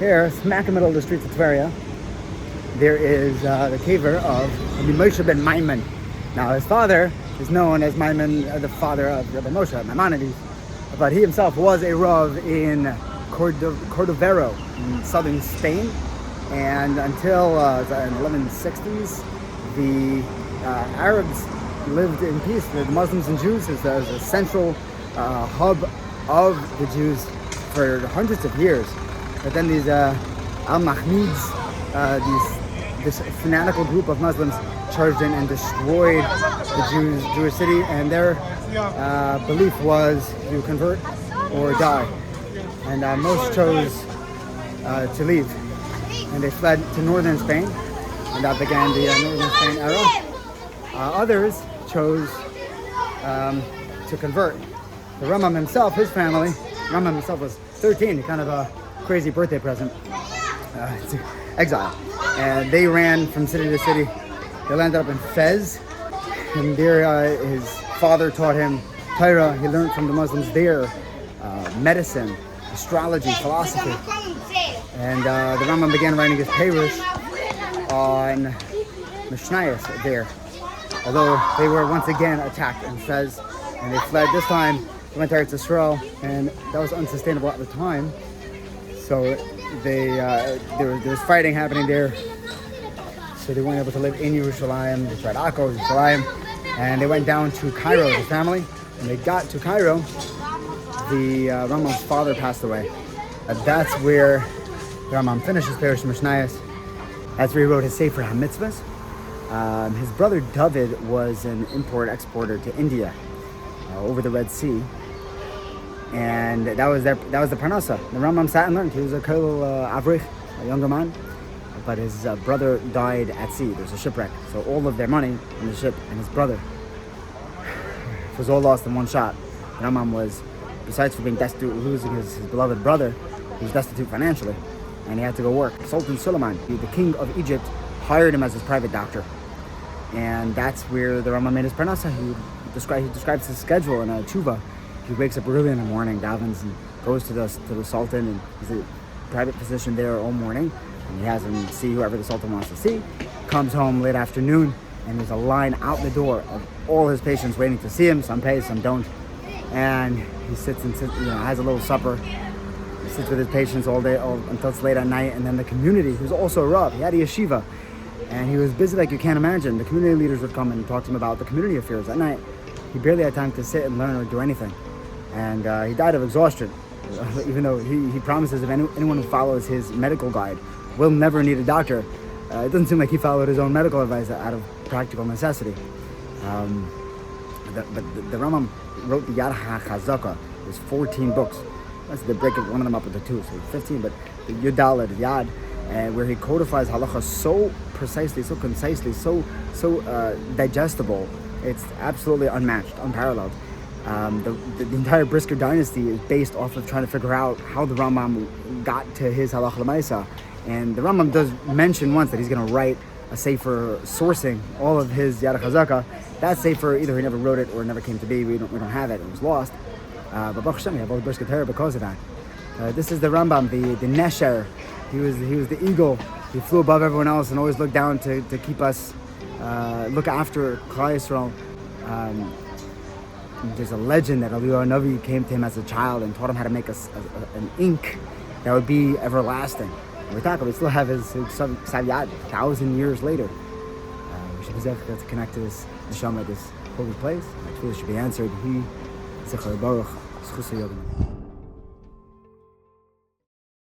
Here, smack in the middle of the streets of Tiveria, there is the Kever of Rabbi Moshe ben Maimon. Now, his father is known as Maimon, the father of Rabbi Moshe, Maimonides, but he himself was a Rav in Cordovero in southern Spain, and until in the 1160s, the Arabs lived in peace. The Muslims and Jews as a central hub of the Jews for hundreds of years. But then these al-Mahmids, this fanatical group of Muslims, charged in and destroyed the Jewish city, and their belief was you convert or die. And most chose to leave, and they fled to northern Spain, and that began the northern Spain era. Others chose to convert. The Rambam himself, his family, Rambam himself was 13, kind of a crazy birthday present, to exile. And they ran from city to city. They landed up in Fez, and there his father taught him Torah. He learned from the Muslims there medicine, astrology, philosophy. And the Rambam began writing his Perush on Mishneh there. Although they were once again attacked in Fez, and they fled. This time they went to Eretz Yisrael, and that was unsustainable at the time. So there was fighting happening there. So they weren't able to live in Yerushalayim. They tried Akko, Yerushalayim, and they went down to Cairo, the family. When they got to Cairo, the Rambam's father passed away. And that's where the Rambam finished his Perush Mishnayos. That's where he wrote his Sefer HaMitzvahs. His brother David was an import-exporter to India over the Red Sea, and that was the parnasa. The Rambam sat and learned. He was a kol avrich, a younger man, but his brother died at sea. There was a shipwreck, so all of their money in the ship and his brother was all lost in one shot. The Rambam was, besides for being destitute, losing his beloved brother, he was destitute financially, and he had to go work. Sultan Suleiman, the king of Egypt, hired him as his private doctor. And that's where the Rambam made his parnasa. He describes his schedule in a tshuva. He wakes up early in the morning, davens, and goes to the Sultan, and he's a private physician there all morning. And he has him see whoever the Sultan wants to see. Comes home late afternoon, and there's a line out the door of all his patients waiting to see him. Some pay, some don't. And he sits, has a little supper. He sits with his patients all day until it's late at night. And then the community, who's also a Rav, he had a yeshiva, and he was busy like you can't imagine. The community leaders would come and talk to him about the community affairs at night. He barely had time to sit and learn or do anything. And he died of exhaustion, even though he promises if anyone who follows his medical guide will never need a doctor. It doesn't seem like he followed his own medical advice out of practical necessity. But the Rambam wrote the Yad HaChazaka. There's 14 books. They break one of them up into two, so 15. But the Yudal, the Yad, where he codifies halacha so precisely, so concisely, so digestible. It's absolutely unmatched, unparalleled. The entire Brisker dynasty is based off of trying to figure out how the Rambam got to his halacha l'maisa. And the Rambam does mention once that he's going to write a sefer sourcing all of his Yad HaChazaka. That sefer, either he never wrote it or it never came to be. We don't have it. It was lost. But Baruch Hashem, we have all the Brisker Torah because of that. This is the Rambam, the Nesher. He was the eagle. He flew above everyone else and always looked down to keep us, look after Klal Yisrael. There's a legend that Eliyahu Navi came to him as a child and taught him how to make an ink that would be everlasting. And we still have his Savyad 1,000 years later. We should be able to connect to this neshama, this holy place. My tefillah should be answered. He Zechar Baruch, Schus Yodin.